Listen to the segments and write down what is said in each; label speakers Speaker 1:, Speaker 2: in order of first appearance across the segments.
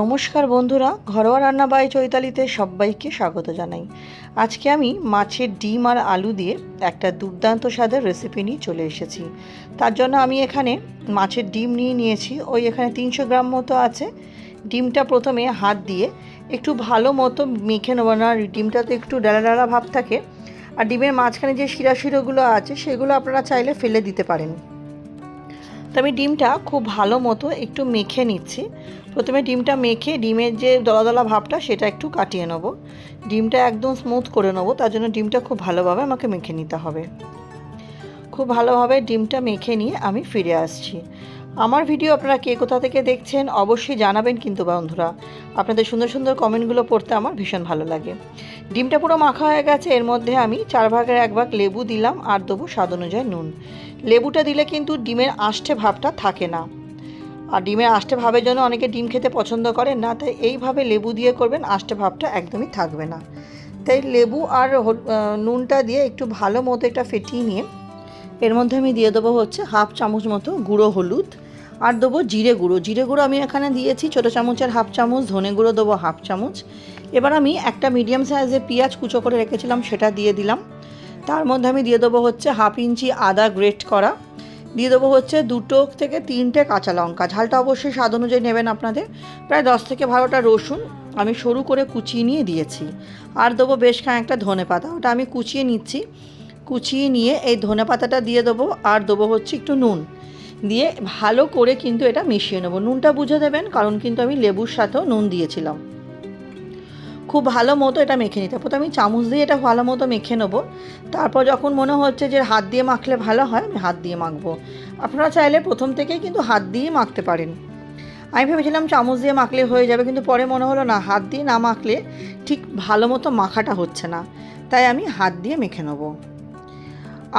Speaker 1: নমস্কার বন্ধুরা, ঘরোয়া রান্না বাই চৈতালিতে সবাইকে স্বাগত জানাই। আজকে আমি মাছের ডিম আর আলু দিয়ে একটা দুর্দান্ত স্বাদের রেসিপি নিয়ে চলে এসেছি। তার জন্য আমি এখানে মাছের ডিম নিয়েছি, এখানে 300 গ্রাম মতো আছে। ডিমটা প্রথমে হাত দিয়ে একটু ভালো মতো মেখে নেবো, না ডিমটাতে একটু ডালা ডালা ভাব থাকে, আর ডিমের মাঝখানে যে শিরাগুলো আছে সেগুলো আপনারা চাইলে ফেলে দিতে পারেন। তো আমি ডিমটা খুব ভালো মতো একটু মেখে নিচ্ছি। প্রথমে ডিমটা মেখে ডিমের যে দলা দলা ভাবটা সেটা একটু কাটিয়ে নেবো। ডিমটা একদম স্মুথ করে নেবো, তার জন্য ডিমটা খুব ভালোভাবে আমাকে মেখে নিতে হবে। খুব ভালোভাবে ডিমটা মেখে নিয়ে আমি ফিরে আসছি। আমার ভিডিও আপনারা কে কোথা থেকে দেখছেন অবশ্যই জানাবেন কিন্তু বন্ধুরা, আপনাদের সুন্দর সুন্দর কমেন্টগুলো পড়তে আমার ভীষণ ভালো লাগে। ডিমটা পুরো মাখা হয়ে গেছে, এর মধ্যে আমি 4 ভাগের 1 ভাগ লেবু দিলাম আর দেবো স্বাদ অনুযায়ী নুন। লেবুটা দিলে কিন্তু ডিমের আষ্টে ভাবটা থাকে না, আর ডিমের আষ্টে ভাবের জন্য অনেকে ডিম খেতে পছন্দ করেন না, তাই এইভাবে লেবু দিয়ে করবেন, আষ্টে ভাবটা একদমই থাকবে না। তাই লেবু আর নুনটা দিয়ে একটু ভালো মতো এটা ফেটিয়ে নিয়ে এর মধ্যে আমি দিয়ে দেবো হচ্ছে 1/2 চামচ মতো গুঁড়ো হলুদ, আর দেবো জিরে গুঁড়ো আমি এখানে দিয়েছি ছোটো চামচের 1/2 চামচ, ধনে গুঁড়ো দেবো 1/2 চামচ। এবার আমি একটা মিডিয়াম সাইজের পেঁয়াজ কুচো করে রেখেছিলাম সেটা দিয়ে দিলাম। তার মধ্যে আমি দিয়ে দেবো হচ্ছে 1/2 ইঞ্চি আদা গ্রেট করা, দিয়ে দেবো হচ্ছে 2 থেকে 3টে কাঁচা লঙ্কা, ঝালটা অবশ্যই স্বাদ অনুযায়ী নেবেন আপনাদের। প্রায় 10 থেকে 12টা রসুন আমি সরু করে কুচিয়ে নিয়ে দিয়েছি, আর দেবো বেশ খানিকটা ধনে পাতা, ওটা আমি কুচিয়ে নিচ্ছি। কুচিয়ে নিয়ে এই ধনে পাতাটা দিয়ে দেবো, আর দেবো হচ্ছে একটু নুন দিয়ে ভালো করে কিন্তু এটা মিশিয়ে নেবো। নুনটা বুঝে দেবেন, কারণ কিন্তু আমি লেবুর সাথেও নুন দিয়েছিলাম। খুব ভালো মতো এটা মেখে নিতে হবে। আমি চামচ দিয়ে এটা ভালো মতো মেখে নেবো। তারপর যখন মনে হচ্ছে যে হাত দিয়ে মাখলে ভালো হয়, আমি হাত দিয়ে মাখবো। আপনারা চাইলে প্রথম থেকেই কিন্তু হাত দিয়ে মাখতে পারেন। আমি ভেবেছিলাম চামচ দিয়ে মাখলে হয়ে যাবে, কিন্তু পরে মনে হলো না, হাত দিয়ে না মাখলে ঠিক ভালো মতো মাখাটা হচ্ছে না, তাই আমি হাত দিয়ে মেখে নেবো।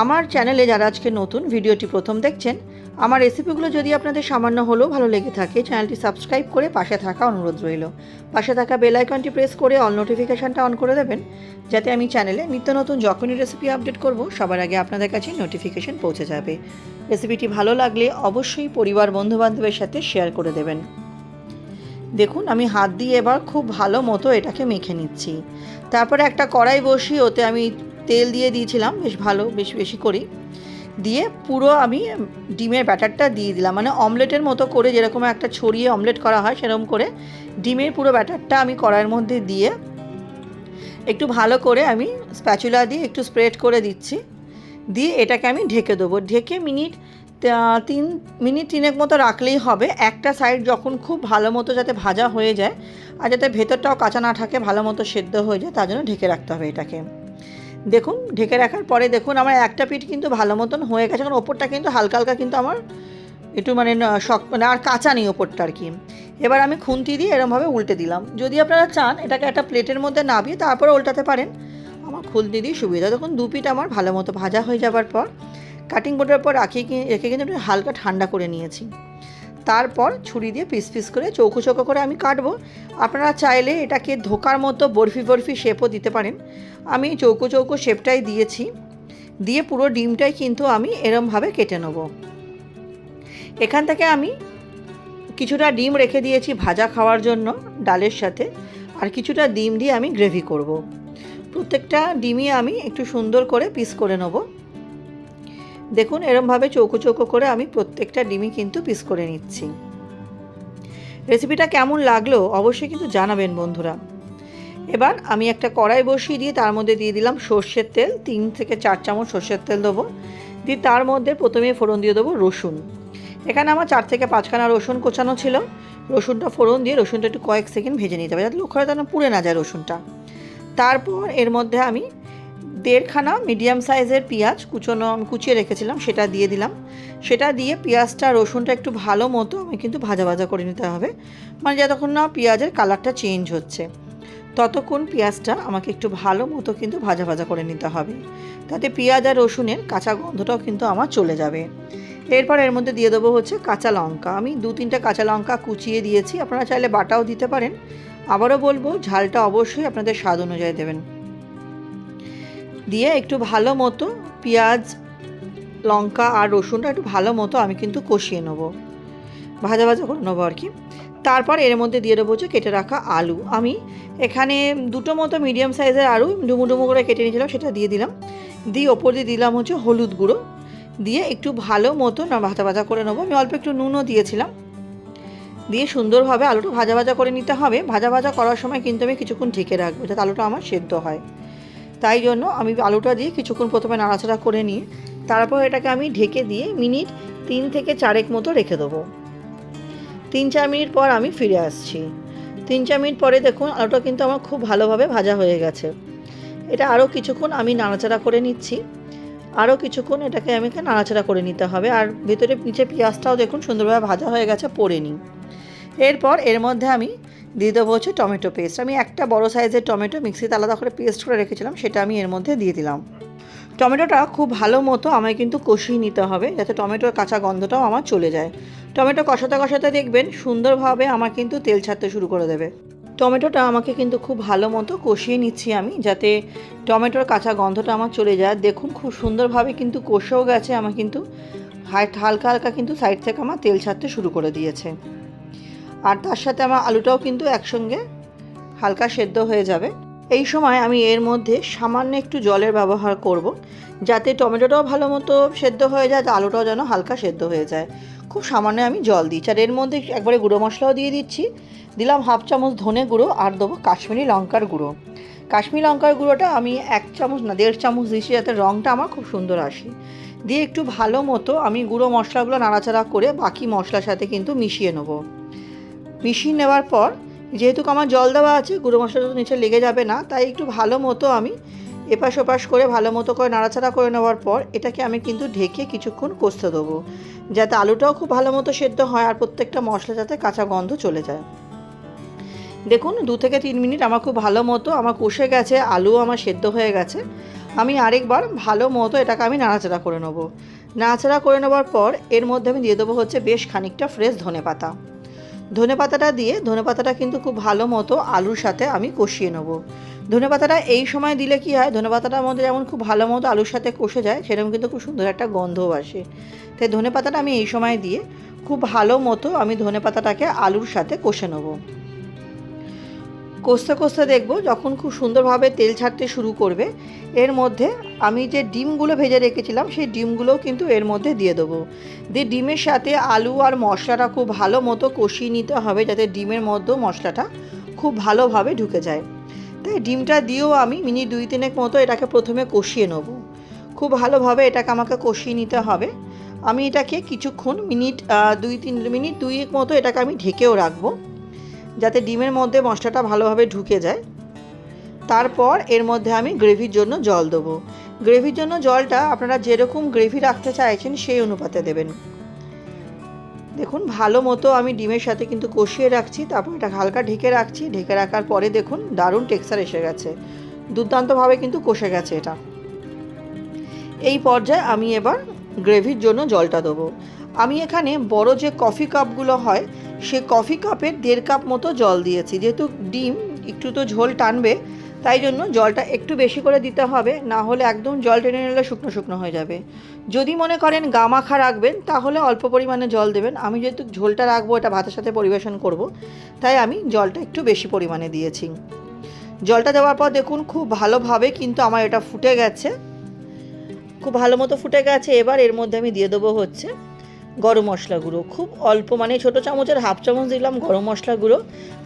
Speaker 1: আমার চ্যানেলে যারা আজকে নতুন ভিডিওটি প্রথম দেখছেন, আমার রেসিপিগুলো যদি আপনাদের সামান্য হলেও ভালো লেগে থাকে, চ্যানেলটি সাবস্ক্রাইব করে পাশে থাকা অনুরোধ রইল। পাশে থাকা বেল আইকনটি প্রেস করে অল নোটিফিকেশানটা অন করে দেবেন, যাতে আমি চ্যানেলে নিত্য নতুন যখনই রেসিপি আপডেট করব সবার আগে আপনাদের কাছে নোটিফিকেশান পৌঁছে যাবে। রেসিপিটি ভালো লাগলে অবশ্যই পরিবার বন্ধুবান্ধবের সাথে শেয়ার করে দেবেন। দেখুন আমি হাত দিয়ে এবার খুব ভালো মতো এটাকে মেখে নিচ্ছি। তারপরে একটা কড়াই বসিয়ে ওতে আমি তেল দিয়ে দিয়েছিলাম বেশ বেশি করেই, দিয়ে পুরো আমি ডিমের ব্যাটারটা দিয়ে দিলাম, মানে অমলেটের মতো করে, যেরকম একটা ছড়িয়ে অমলেট করা হয় সেরকম করে ডিমের পুরো ব্যাটারটা আমি কড়াইয়ের মধ্যে দিয়ে একটু ভালো করে আমি স্প্যাচুলা দিয়ে একটু স্প্রেড করে দিচ্ছি। দিয়ে এটাকে আমি ঢেকে দেবো। ঢেকে মিনিট 3 মতো রাখলেই হবে। একটা সাইড যখন খুব ভালো মতো যাতে ভাজা হয়ে যায়, আর যাতে ভেতরটাও কাঁচা না থাকে, ভালো মতো সেদ্ধ হয়ে যায়, তার জন্য ঢেকে রাখতে হবে এটাকে। দেখুন ঢেকে রাখার পরে দেখুন আমার একটা পিঠ কিন্তু ভালো মতন হয়ে গেছে, কারণ ওপরটা কিন্তু হালকা হালকা কিন্তু আমার একটু মানে শক্ত, মানে আর কাঁচা নেই ওপরটা আর কি। এবার আমি খুন্তি দিয়ে এরমভাবে উল্টে দিলাম। যদি আপনারা চান এটাকে একটা প্লেটের মধ্যে নামিয়ে তারপরে উল্টাতে পারেন, আমার খুন্তি দিয়ে সুবিধা। দেখুন 2 পিঠ আমার ভালো মতো ভাজা হয়ে যাবার পর কাটিং বোর্ডের পর রেখে কিন্তু একটু হালকা ঠান্ডা করে নিয়েছি। তারপর ছুরি দিয়ে পিস পিস করে চৌকো করে আমি কাটবো। আপনারা চাইলে এটাকে ধোকার মতো বরফি শেপও দিতে পারেন। আমি চৌকো শেপটাই দিয়েছি, দিয়ে পুরো ডিমটাই কিন্তু আমি এরমভাবে কেটে নেব। এখান থেকে আমি কিছুটা ডিম রেখে দিয়েছি ভাজা খাওয়ার জন্য ডালের সাথে, আর কিছুটা ডিম দিয়ে আমি গ্রেভি করব। প্রত্যেকটা ডিমই আমি একটু সুন্দর করে পিস করে নেব। দেখুন এরমভাবে চৌকো করে আমি প্রত্যেকটা ডিমই কিন্তু পিস করে নিচ্ছি। রেসিপিটা কেমন লাগলো অবশ্যই কিন্তু জানাবেন বন্ধুরা। এবার আমি একটা কড়াই বসিয়ে দিয়ে তার মধ্যে দিয়ে দিলাম সর্ষের তেল, 3 থেকে 4 চামচ সর্ষের তেল দেবো। দিয়ে তার মধ্যে প্রথমে ফোড়ন দিয়ে দেবো রসুন। এখানে আমার 4 থেকে 5খানা রসুন কোচানো ছিল। রসুনটা ফোড়ন দিয়ে রসুনটা একটু কয়েক সেকেন্ড ভেজে নিতে হবে, যাতে লক্ষ্য করে যেন পুড়ে না যায় রসুনটা। তারপর এর মধ্যে আমি 1.5খানা মিডিয়াম সাইজের পেঁয়াজ কুচিয়ে রেখেছিলাম সেটা দিয়ে দিলাম। সেটা দিয়ে পেঁয়াজটা রসুনটা একটু ভালো মতো আমি কিন্তু ভাজা করে নিতে হবে, মানে যতক্ষণ না পেঁয়াজের কালারটা চেঞ্জ হচ্ছে ততক্ষণ পেঁয়াজটা আমাকে একটু ভালো মতো কিন্তু ভাজা করে নিতে হবে, তাতে পেঁয়াজ আর রসুনের কাঁচা গন্ধটাও কিন্তু আমার চলে যাবে। এরপর এর মধ্যে দিয়ে দেবো হচ্ছে কাঁচা লঙ্কা। আমি 2-3টে কাঁচা লঙ্কা কুচিয়ে দিয়েছি, আপনারা চাইলে বাটাও দিতে পারেন। আবারও বলবো ঝালটা অবশ্যই আপনাদের স্বাদ অনুযায়ী দেবেন। দিয়ে একটু ভালো মতো পেঁয়াজ, লঙ্কা আর রসুনটা একটু ভালো মতো আমি কিন্তু কষিয়ে নেব। ভাজা ভাজা করে নেবো আর কি। তারপর এর মধ্যে দিয়ে দেবো হচ্ছে কেটে রাখা আলু। আমি এখানে দুটো মতো মিডিয়াম সাইজের আলু ডুমো ডুমো করে কেটে নিয়েছিলাম, সেটা দিয়ে দিলাম। দিয়ে ওপর দিয়ে দিলাম হচ্ছে হলুদ গুঁড়ো, দিয়ে একটু ভালো মতো ভাজা ভাজা করে নেবো। আমি অল্প একটু নুনও দিয়েছিলাম। দিয়ে সুন্দরভাবে আলুটা ভাজা ভাজা করে নিতে হবে। ভাজা ভাজা করার সময় কিন্তু আমি কিছুক্ষণ ঢেকে রাখবো যাতে আলুটা আমার সেদ্ধ হয়। তাই জন্য আমি আলুটা দিয়ে কিছুক্ষণ প্রথমে নাড়াচাড়া করে নিয়ে তারপর এটাকে আমি ঢেকে দিয়ে মিনিট 3 থেকে 4 মতো রেখে দেবো। 3-4 মিনিট পর আমি ফিরে আসছি। 3-4 মিনিট পরে দেখুন আলুটা কিন্তু আমার খুব ভালোভাবে ভাজা হয়ে গেছে। এটা আরও কিছুক্ষণ আমি নাড়াচাড়া করে নিচ্ছি। আরও কিছুক্ষণ এটাকে আমাকে নাড়াচাড়া করে নিতে হবে। আর ভেতরে নিচে পেঁয়াজটাও দেখুন সুন্দরভাবে ভাজা হয়ে গেছে, পড়ে নিই। এরপর এর মধ্যে আমি দিয়ে দেবো হচ্ছে টমেটো পেস্ট। আমি একটা বড় সাইজের টমেটো মিক্সিতে আলাদা করে পেস্ট করে রেখেছিলাম, সেটা আমি এর মধ্যে দিয়ে দিলাম। টমেটোটা খুব ভালো মতো আমায় কিন্তু কষিয়ে নিতে হবে যাতে টমেটোর কাঁচা গন্ধটাও আমার চলে যায়। টমেটো কষাতে কষাতে দেখবেন সুন্দরভাবে আমার কিন্তু তেল ছাড়তে শুরু করে দেবে। টমেটোটা আমাকে কিন্তু খুব ভালো মতো কষিয়ে নিচ্ছি আমি, যাতে টমেটোর কাঁচা গন্ধটা আমার চলে যায়। দেখুন খুব সুন্দরভাবে কিন্তু কষেও গেছে, আমার কিন্তু হালকা হালকা কিন্তু সাইড থেকে আমার তেল ছাড়তে শুরু করে দিয়েছে। আর তার সাথে আমার আলুটাও কিন্তু একসঙ্গে হালকা সেদ্ধ হয়ে যাবে। এই সময় আমি এর মধ্যে সামান্য একটু জলের ব্যবহার করব, যাতে টমেটোটাও ভালো মতো সেদ্ধ হয়ে যায়, আলুটাও যেন হালকা সেদ্ধ হয়ে যায়। খুব সামান্য আমি জল দিচ্ছি। আর এর মধ্যে একবারে গুঁড়ো মশলাও দিয়ে দিচ্ছি। দিলাম 1/2 চামচ ধনে গুঁড়ো, আর দেবো কাশ্মীরি লঙ্কার গুঁড়ো। কাশ্মীরি লঙ্কার গুঁড়োটা আমি 1 চামচ না 1.5 চামচ দিচ্ছি, যাতে রঙটা আমার খুব সুন্দর আসে। দিয়ে একটু ভালো মতো আমি গুঁড়ো মশলাগুলো নাড়াচাড়া করে বাকি মশলার সাথে কিন্তু মিশিয়ে নেব। মিশিয়ে নেওয়ার পর যেহেতু আমার জল দেওয়া আছে, গুঁড়ো মশলাটা তো নিচে লেগে যাবে না, তাই একটু ভালো মতো আমি এপাশ ওপাশ করে ভালো মতো করে নাড়াচাড়া করে নেওয়ার পর এটাকে আমি কিন্তু ঢেকে কিছুক্ষণ কষতে দেবো, যাতে আলুটাও খুব ভালো মতো সেদ্ধ হয় আর প্রত্যেকটা মশলা যাতে কাঁচা গন্ধ চলে যায়। দেখুন 2 থেকে 3 মিনিট আমার খুব ভালো মতো আমার কষে গেছে, আলু আমার সেদ্ধ হয়ে গেছে। আমি আরেকবার ভালো মতো এটাকে আমি নাড়াচাড়া করে নেবো। নাড়াচাড়া করে নেওয়ার পর এর মধ্যে আমি দিয়ে দেবো হচ্ছে বেশ খানিকটা ফ্রেশ ধনেপাতা। ধনেপাতাটা দিয়ে ধনেপাতাটা কিন্তু খুব ভালো মতো আলুর সাথে আমি কষিয়ে নেব। ধনেপাতাটা এই সময় দিলে কি হয়, ধনেপাতাটার মধ্যে যেমন খুব ভালো মতো আলুর সাথে কষে যায়, সেরকম কিন্তু খুব সুন্দর একটা গন্ধও আসে। তাই ধনেপাতাটা আমি এই সময় দিয়ে খুব ভালো মতো আমি ধনেপাতাটাকে আলুর সাথে কষে নেব। কষতে কষতে দেখব যখন খুব সুন্দরভাবে তেল ছাড়তে শুরু করবে, এর মধ্যে আমি যে ডিমগুলো ভেজে রেখেছিলাম সেই ডিমগুলোও কিন্তু এর মধ্যে দিয়ে দেবো। দিয়ে ডিমের সাথে আলু আর মশলাটা খুব ভালো মতো কষিয়ে নিতে হবে, যাতে ডিমের মধ্যেও মশলাটা খুব ভালোভাবে ঢুকে যায়। তাই ডিমটা দিয়েও আমি মিনিট 2-3 মতো এটাকে প্রথমে কষিয়ে নেব। খুব ভালোভাবে এটাকে আমাকে কষিয়ে নিতে হবে। আমি এটাকে কিছুক্ষণ মিনিট 2-3 মিনিট 2 মতো এটাকে আমি ঢেকেও রাখবো, যাতে ডিমের মধ্যে মশলাটা ভালোভাবে ঢুকে যায়। তারপর এর মধ্যে আমি গ্রেভির জন্য জল দেবো। গ্রেভির জন্য জলটা আপনারা যেরকম গ্রেভি রাখতে চাইছেন সেই অনুপাতে দেবেন। দেখুন ভালো মতো আমি ডিমের সাথে কিন্তু কষিয়ে রাখছি, তারপর এটা হালকা ঢেকে রাখছি। ঢেকে রাখার পরে দেখুন দারুণ টেক্সচার এসে গেছে, দুর্দান্তভাবে কিন্তু কষে গেছে এটা। এই পর্যায়ে আমি এবার গ্রেভির জন্য জলটা দেবো। আমি এখানে বড় যে কফি কাপগুলো হয় সে কফি কাপের 1.5 কাপ মতো জল দিয়েছি। যেহেতু ডিম একটু তো ঝোল টানবে, তাই জন্য জলটা একটু বেশি করে দিতে হবে, না হলে একদম জল টেনে নিলে শুকনো শুকনো হয়ে যাবে। যদি মনে করেন গামাখা রাখবেন তাহলে অল্প পরিমাণে জল দেবেন। আমি যেহেতু ঝোলটা রাখবো, এটা ভাতের সাথে পরিবেশন করব, তাই আমি জলটা একটু বেশি পরিমাণে দিয়েছি। জলটা দেওয়ার পর দেখুন খুব ভালোভাবে কিন্তু আমার এটা ফুটে গেছে, খুব ভালো মতো ফুটে গেছে। এবার এর মধ্যে আমি দিয়ে দেবো হচ্ছে গরম মশলা গুঁড়ো, খুব অল্প, মানে ছোটো চামচের 1/2 চামচ দিলাম গরম মশলা গুঁড়ো।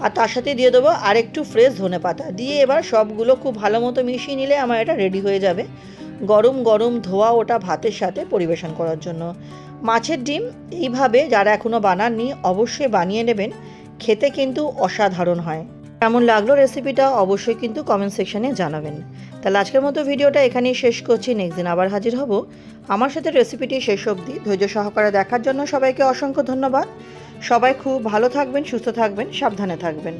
Speaker 1: আর তার সাথে দিয়ে দেবো আর একটু ফ্রেশ ধনেপাতা দিয়ে এবার সবগুলো খুব ভালো মতো মিশিয়ে নিলে আমার এটা রেডি হয়ে যাবে গরম গরম ধোয়া ওটা ভাতের সাথে পরিবেশন করার জন্য। মাছের ডিম এইভাবে যারা এখনও বানাননি অবশ্যই বানিয়ে নেবেন, খেতে কিন্তু অসাধারণ হয়। কেমন লাগলো রেসিপিটা অবশ্যই কিন্তু কমেন্ট সেকশনে জানাবেন। তাহলে আজকের মতো ভিডিওটা এখানেই শেষ করছি। নেক্সট দিন আবার হাজির হব আমার সাথে রেসিপিটি শেষ অবধি ধৈর্য সহকারে দেখার জন্য সবাইকে অসংখ্য ধন্যবাদ। সবাই খুব ভালো থাকবেন, সুস্থ থাকবেন, সাবধানে থাকবেন।